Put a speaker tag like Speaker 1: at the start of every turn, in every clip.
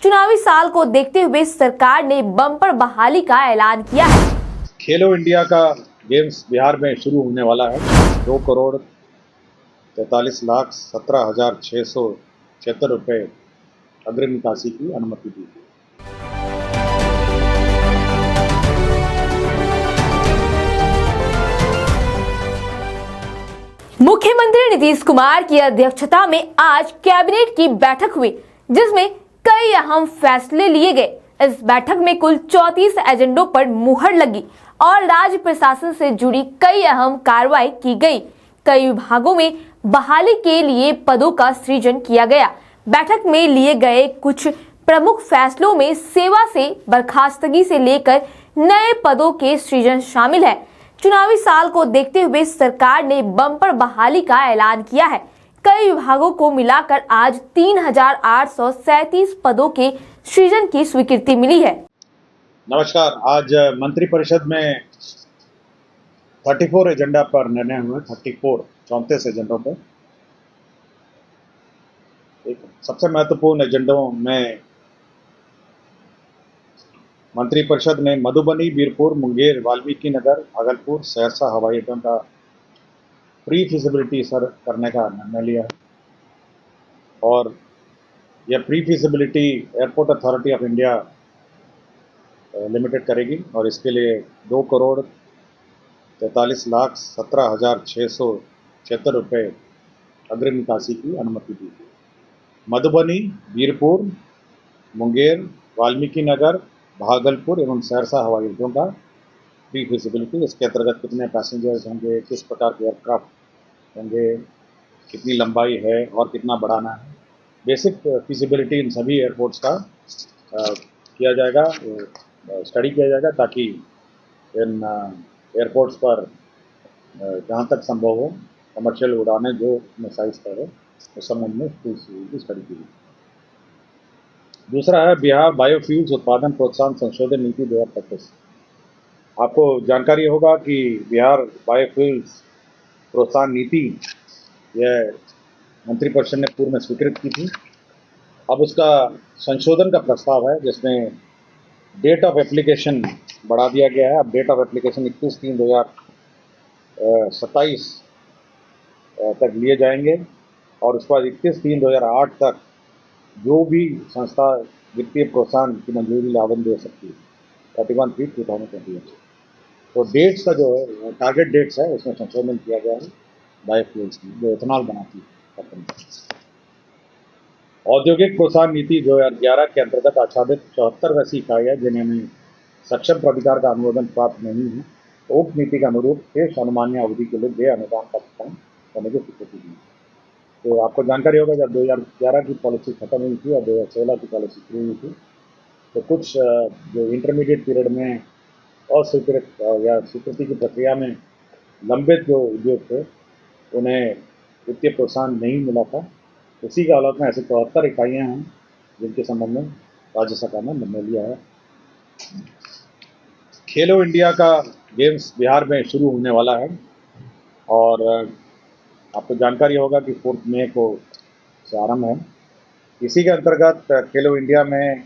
Speaker 1: चुनावी साल को देखते हुए सरकार ने बम्पर बहाली का ऐलान किया है।
Speaker 2: खेलो इंडिया का गेम्स बिहार में शुरू होने वाला है। 2,43,17,676 रुपये अग्रिम निकासी की अनुमति दी गई।
Speaker 1: मुख्यमंत्री नीतीश कुमार की अध्यक्षता में आज कैबिनेट की बैठक हुई, जिसमें कई अहम फैसले लिए गए। इस बैठक में कुल 34 एजेंडों पर मुहर लगी और राज्य प्रशासन से जुड़ी कई अहम कार्रवाई की गई। कई विभागों में बहाली के लिए पदों का सृजन किया गया। बैठक में लिए गए कुछ प्रमुख फैसलों में सेवा से बर्खास्तगी से लेकर नए पदों के सृजन शामिल है। चुनावी साल को देखते हुए सरकार ने बम्पर बहाली का ऐलान किया है। कई विभागों को मिलाकर आज 3,837 पदों के सृजन की स्वीकृति मिली है।
Speaker 2: नमस्कार। आज मंत्रिपरिषद में 34 एजेंडा पर निर्णय हुए। 34 एजेंडों पर एक सबसे महत्वपूर्ण एजेंडों में मंत्रिपरिषद ने मधुबनी, बीरपुर, मुंगेर, वाल्मीकि नगर, भागलपुर, सहरसा हवाई अड्डों का प्री फिजिबिलिटी करने का निर्णय लिया है। और यह pre feasibility airport authority of India limited करेगी और इसके लिए 2,43,17,676 रुपये अग्रिम निकासी की अनुमति दी गई। मधुबनी, बीरपुर, मुंगेर, वाल्मीकि नगर, भागलपुर एवं सहरसा हवाई अड्डों का प्री फिजिबिलिटी, इसके अंतर्गत कितने पैसेंजर्स होंगे, किस प्रकार के एयरक्राफ्ट होंगे, कितनी लंबाई है और कितना बढ़ाना है, बेसिक फिजिबिलिटी इन सभी एयरपोर्ट्स का किया जाएगा, स्टडी किया जाएगा, ताकि इन एयरपोर्ट्स पर जहाँ तक संभव हो कमर्शियल उड़ानें जो अपने साइज पर है उस संबंध में फिजिबिलिटी स्टडी की जाए। दूसरा है बिहार बायोफ्यूल्स उत्पादन प्रोत्साहन संशोधन नीति 2025। आपको जानकारी होगा कि बिहार बायोफ्यूल्स प्रोत्साहन नीति यह मंत्रिपरिषद ने पूर्व में स्वीकृत की थी। अब उसका संशोधन का प्रस्ताव है, जिसमें डेट ऑफ एप्लीकेशन बढ़ा दिया गया है। अब डेट ऑफ एप्लीकेशन 21/3/2027 तक लिए जाएंगे और उसके बाद 31/3/2008 तक जो भी संस्था वित्तीय प्रोत्साहन की मंजूरी लाभन दे सकती है, 31/3/2028। तो डेट्स का जो है टारगेट डेट्स है उसमें संशोधन किया गया है बायोफ्यूल्स की, जो एथेनॉल बनाती है कंपनी। औद्योगिक प्रोत्साहन नीति 2011 के अंतर्गत आच्छादित 74 वैसी इकाइयाँ जिन्हें सक्षम प्राधिकार का अनुमोदन प्राप्त नहीं है, तो उक्त नीति के अनुरूप शेष अनुमान्य अवधि के लिए व्यय अनुदान का भुगतान करने की स्वीकृति दी। तो आपको जानकारी होगा, जब 2011 की पॉलिसी खत्म हुई थी और 2016 की पॉलिसी शुरू हुई थी, तो कुछ जो इंटरमीडिएट पीरियड में अस्वीकृत या स्वीकृति की प्रक्रिया में लंबित जो उद्योग थे उन्हें वित्तीय प्रोत्साहन नहीं मिला था। उसी के हालत में ऐसे 74 इकाइयाँ हैं जिनके संबंध में राज्य सरकार ने निर्णय लिया है। खेलो इंडिया का गेम्स बिहार में शुरू होने वाला है और आपको जानकारी होगा कि 4 मई को से आरंभ है। इसी के अंतर्गत खेलो इंडिया में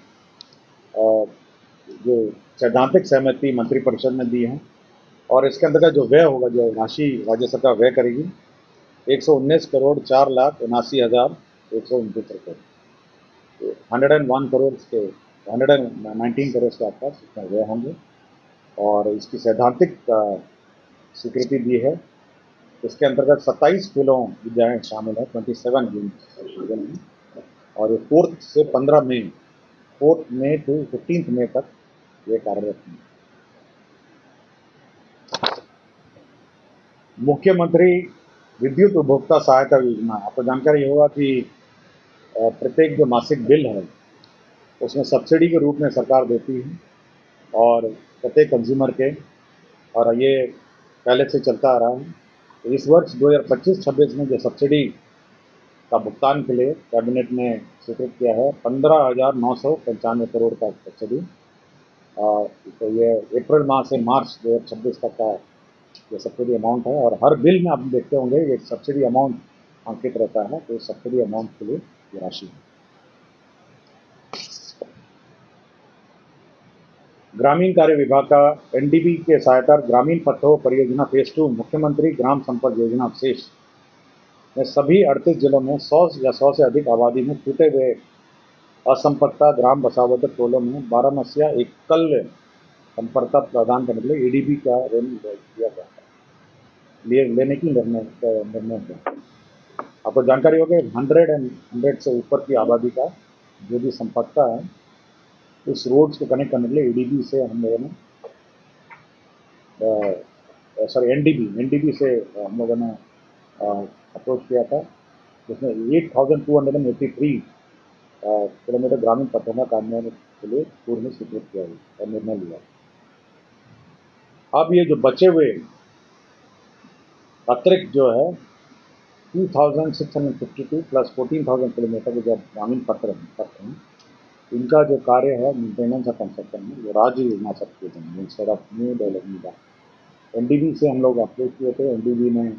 Speaker 2: जो सैद्धांतिक सहमति मंत्रिपरिषद ने दी है और इसके अंतर्गत जो व्यय होगा, जो राशि राज्य सरकार व्यय करेगी, 119,04,79,129 रुपये, 101 करोड़ के 119 करोड़ के आसपास इसमें व्यय होंगे और इसकी सैद्धांतिक स्वीकृति दी है। इसके अंतर्गत 27 खेलों विद्याएँ शामिल है, 27 गेम्स, और ये 4 से 15 मई 4 मई टू 15 मई तक ये कार्यरत है। मुख्यमंत्री विद्युत उपभोक्ता सहायता योजना, आपको जानकारी होगा कि प्रत्येक जो मासिक बिल है उसमें सब्सिडी के रूप में सरकार देती है और प्रत्येक कंज्यूमर के, और ये पहले से चलता आ रहा है। तो इस वर्ष 2025-26 में जो सब्सिडी का भुगतान के लिए कैबिनेट ने स्वीकृत किया है 15,995 करोड़ का सब्सिडी। तो ये अप्रैल माह से मार्च 2026 तक का ये सब्सिडी अमाउंट है और हर बिल में आप देखते होंगे ये सब्सिडी अमाउंट अंकित रहता है, तो सब्सिडी अमाउंट के लिए ये राशि है। ग्रामीण कार्य विभाग का एनडीबी के सहायता ग्रामीण पथों परियोजना फेज 2 मुख्यमंत्री ग्राम संपर्क योजना अवशेष में सभी 38 जिलों में 100 या 100 से अधिक आबादी में टूटे हुए असंपर्कता ग्राम बसावदर टोलों में 12 मसीहा एकल संपर्कता प्रदान करने के लिए एडीबी का ऋण किया गया है लेने की निर्णय है। आपको जानकारी होगी 100 से ऊपर की आबादी का जो भी संपर्कता है उस रोड्स को कनेक्ट करने के लिए एडीबी से हम लोगों ने एनडीबी से हम लोगों ने अप्रोच किया था, जिसमें 8,283 किलोमीटर ग्रामीण पथों का कार्यान्वयन के लिए पूर्व में स्वीकृत किया गया और निर्णय लिया। अब ये जो बचे हुए अतिरिक्त जो है 2,652 प्लस 14,000 किलोमीटर के जो ग्रामीण पथ हैं इनका जो कार्य है मेंटेनेंस और कंस्ट्रक्शन में वो राज्य योजना सब किए जाएंगे instead of new development. NDB से हम लोग अप्रोच किए थे, एनडीबी ने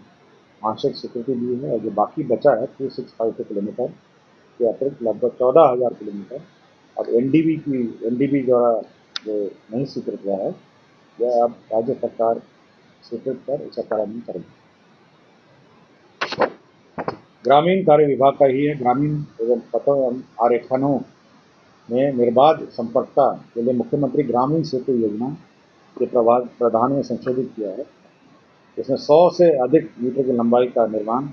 Speaker 2: आंशिक स्वीकृति दी है और जो बाकी बचा है 2,652 किलोमीटर के अतिरिक्त लगभग 14,000 किलोमीटर अब एनडीबी द्वारा जो नहीं स्वीकृत हुआ है वह अब राज्य सरकार स्वीकृत कर उसका कार्यान्वयन करेगी। ग्रामीण कार्य विभाग का ही है ग्रामीण एवं पथों एवं आरेखनों में निर्बाध संपर्कता के लिए मुख्यमंत्री ग्रामीण सेतु योजना के प्रावधान में संशोधित किया है। इसमें 100 से अधिक मीटर की लंबाई का निर्माण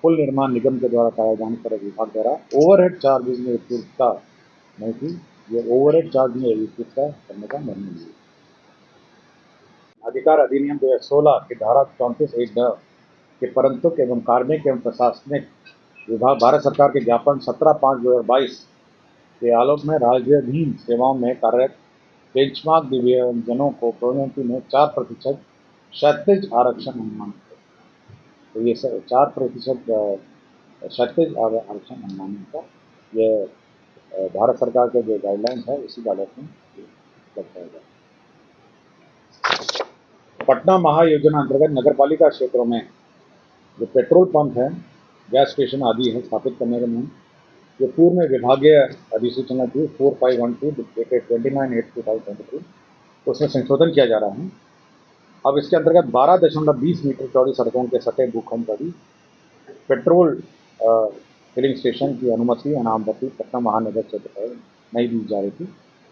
Speaker 2: पुल निर्माण निगम के द्वारा कराए जाने पर विभाग द्वारा ओवरहेड चार्जेज में विस्तृतता नहीं थी, ये ओवरहेड चार्ज में विस्तृतता करने का निर्णय लिया। अधिकार अधिनियम 2016 की धारा 34(1) के परंतुक एवं कार्मिक एवं प्रशासनिक विभाग भारत सरकार के ज्ञापन 17/5/2022 के आलोक में राज्याधीन सेवाओं में कार्यरत बेंचमार्क दिव्यांगजनों को प्रोन्नति में 4% क्षैतिज आरक्षण अनुमानित है। तो ये 4% क्षैतिज आरक्षण अनुमानित का ये भारत सरकार के जो गाइडलाइंस है उसी गाइडलाइन में लगता है। पटना महायोजना अंतर्गत नगरपालिका क्षेत्रों में जो पेट्रोल पंप है, गैस स्टेशन आदि है स्थापित करने के लिए जो पूर्व में विभागीय अधिसूचना थी 4512 डेटेड 29/8/2023 तो उसमें संशोधन किया जा रहा है। अब इसके अंतर्गत 12.20 मीटर चौड़ी सड़कों के सटे भूखंड पर भी पेट्रोल फिलिंग स्टेशन की अनुमति अनामवती पटना महानगर क्षेत्र पर नहीं दी जा रही थी।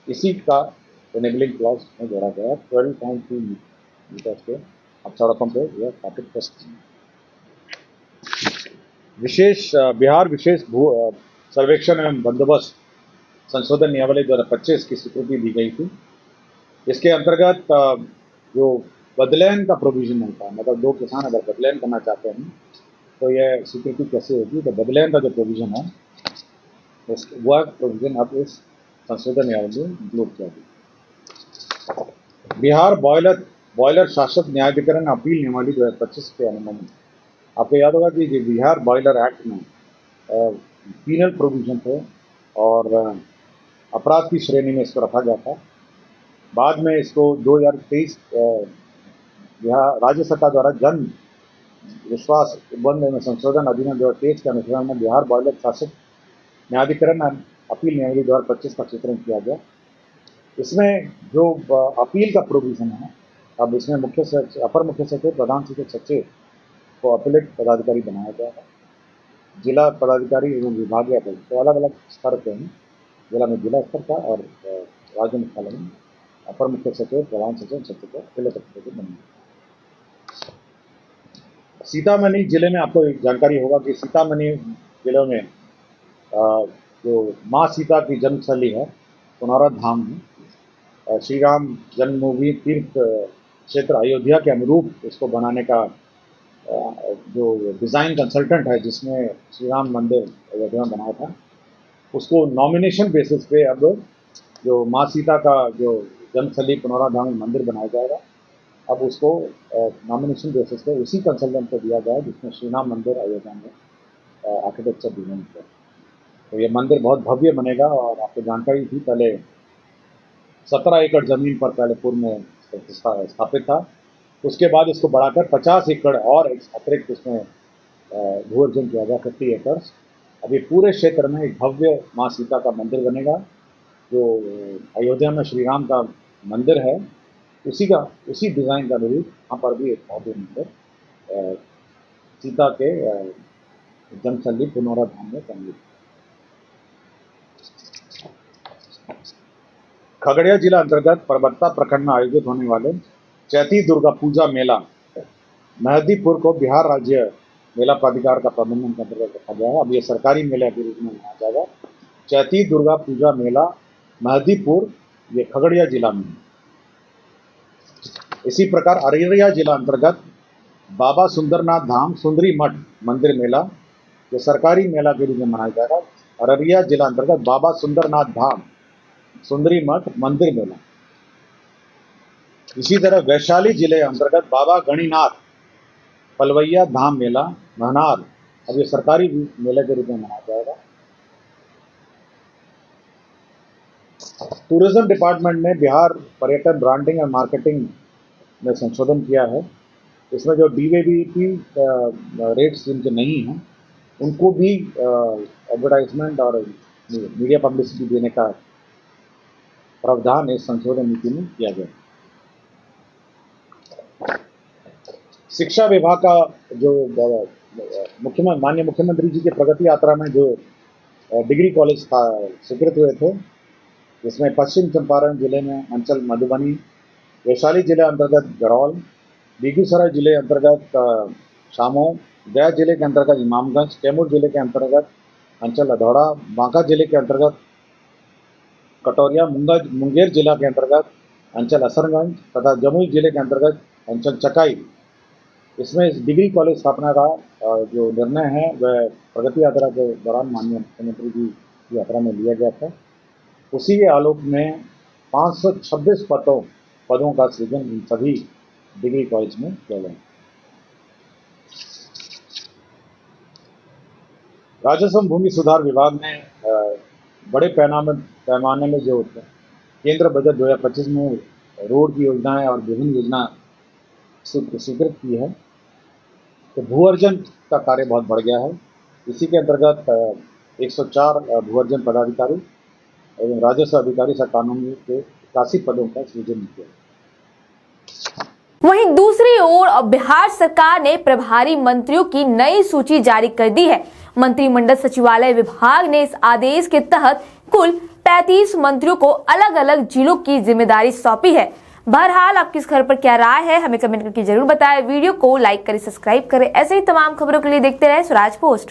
Speaker 2: इसी का एनेबलिंग क्लॉज में जोड़ा गया 12.2 मीटर के अब सड़कों पर यह स्थापित कर सकते हैं। बिहार विशेष भू सर्वेक्षण एवं बंदोबस्त संशोधन नियमावली 2025 की स्वीकृति दी गई थी। इसके अंतर्गत जो बदलैन का प्रोविजन होता है, मतलब दो किसान अगर बदलैन करना चाहते हैं तो यह स्वीकृति कैसे होगी, तो बदलैन का जो प्रोविजन है वह प्रोविजन अब इस संशोधन नियमावली में इंक्लूड किया गया। बिहार बॉयलर शासक न्यायाधिकरण अपील नियमावली 2025 के अनुमोदन। आपको याद होगा कि बिहार बॉयलर एक्ट में पीनल प्रोविजन थे और अपराध की श्रेणी में इसको रखा गया था। बाद में इसको 2023 बिहार राज्य सरकार द्वारा जन विश्वास बंद में संशोधन अधिनियम 2023 के अनुसार में बिहार बॉयलर शासक न्यायाधिकरण अपील नियमावली 2025 का चित्रण किया गया। इसमें जो अपील का प्रोविजन है, अब इसमें अपर मुख्य सचिव प्रधान सचिव को अपीलेट पदाधिकारी बनाया गया है। जिला पदाधिकारी एवं विभागीय तो अलग अलग स्तर पे हैं, जिला में जिला स्तर का और राज्य मुख्यालय में अपर मुख्य सचिव प्रधान सचिव को अपीलेट पदाधिकारी बनाया। सीतामढ़ी जिले में आपको एक जानकारी होगा कि सीतामढ़ी जिले में जो माँ सीता की जन्मस्थली है पुनौरा धाम है, श्री राम जन्मभूमि तीर्थ क्षेत्र अयोध्या के अनुरूप इसको बनाने का जो डिज़ाइन कंसल्टेंट है जिसने श्री राम मंदिर अयोध्या में बनाया था उसको नॉमिनेशन बेसिस पे अब जो माँ सीता का जो जन्मस्थली पुनौरा धाम में मंदिर बनाया जाएगा, अब उसको नॉमिनेशन बेसिस पे उसी कंसल्टेंट को दिया गया जिसने श्री राम मंदिर अयोध्या में आर्किटेक्चर डिजाइन किया। तो ये मंदिर बहुत भव्य बनेगा और आपको जानकारी थी पहले 17 एकड़ ज़मीन पर पहले पूर्व में स्थापित था, उसके बाद इसको बढ़ाकर 50 एकड़ और अतिरिक्त इसमें भू अर्जन किया गया 50 एकड़। अभी पूरे क्षेत्र में एक भव्य माँ सीता का मंदिर बनेगा जो अयोध्या में श्री राम का मंदिर है उसी डिज़ाइन का अनुरूप यहाँ पर भी एक भव्य मंदिर सीता के जन्मस्थली पुनौरा धाम में सम्मिलित। खगड़िया जिला अंतर्गत परबत्ता प्रखंड में आयोजित होने वाले चैती दुर्गा पूजा मेला मेहदीपुर को बिहार राज्य मेला प्राधिकार का प्रबंधन के अंतर्गत रखा गया है। अब ये सरकारी मेला के रूप में मनाया जाएगा। चैती दुर्गा पूजा मेला मेहदीपुर ये खगड़िया जिला में है। इसी प्रकार अररिया जिला अंतर्गत बाबा सुंदरनाथ धाम सुंदरी मठ मंदिर मेला ये सरकारी मेला के रूप में मनाया जाएगा। अररिया जिला अंतर्गत बाबा सुंदरनाथ धाम सुंदरी मठ मंदिर मेला। इसी तरह वैशाली जिले अंतर्गत बाबा गणिनाथ पलवैया धाम मेला महनार अब ये सरकारी मेले के रूप में मनाया जाएगा। टूरिज्म डिपार्टमेंट ने बिहार पर्यटन ब्रांडिंग और मार्केटिंग में संशोधन किया है। इसमें जो DVBT रेट्स जिनके नहीं हैं उनको भी एडवर्टाइजमेंट और मीडिया पब्लिसिटी देने का प्रावधान इस संशोधन नीति में किया गया। शिक्षा विभाग का जो माननीय मुख्यमंत्री जी के प्रगति यात्रा में जो डिग्री कॉलेज स्वीकृत हुए थे, जिसमें पश्चिम चंपारण जिले में अंचल मधुबनी, वैशाली जिले अंतर्गत गरौल, बेगूसराय जिले अंतर्गत शामो, गया जिले के अंतर्गत इमामगंज, कैमूर जिले के अंतर्गत अंचल अधौड़ा, बांका जिले के अंतर्गत कटोरिया, मुंगेर जिला के अंतर्गत अंचल असरगंज तथा जमुई जिले के अंतर्गत अंचल चकाई, इसमें इस डिग्री कॉलेज स्थापना का जो निर्णय है वह प्रगति यात्रा के दौरान माननीय मुख्यमंत्री जी की यात्रा में लिया गया था। उसी के आलोक में 526 पदों का सृजन इन सभी डिग्री कॉलेज में किया गया। राजस्व भूमि सुधार विभाग ने बड़े पैमाने में जो केंद्र बजट 2025 में रोड की योजनाएं और विभिन्न योजना स्वीकृत की है, तो भू अर्जन का कार्य बहुत बढ़ गया है। इसी के अंतर्गत 104 भू अर्जन पदाधिकारी एवं राजस्व अधिकारी सह कानूनी के 81 पदों का सृजन किया।
Speaker 1: वहीं दूसरी ओर बिहार सरकार ने प्रभारी मंत्रियों की नई सूची जारी कर दी है। मंत्रिमंडल सचिवालय विभाग ने इस आदेश के तहत कुल 35 मंत्रियों को अलग अलग जिलों की जिम्मेदारी सौंपी है। बहरहाल आपकी इस खबर पर क्या राय है हमें कमेंट करके जरूर बताएं। वीडियो को लाइक करें, सब्सक्राइब करें। ऐसे ही तमाम खबरों के लिए देखते रहे स्वराज पोस्ट।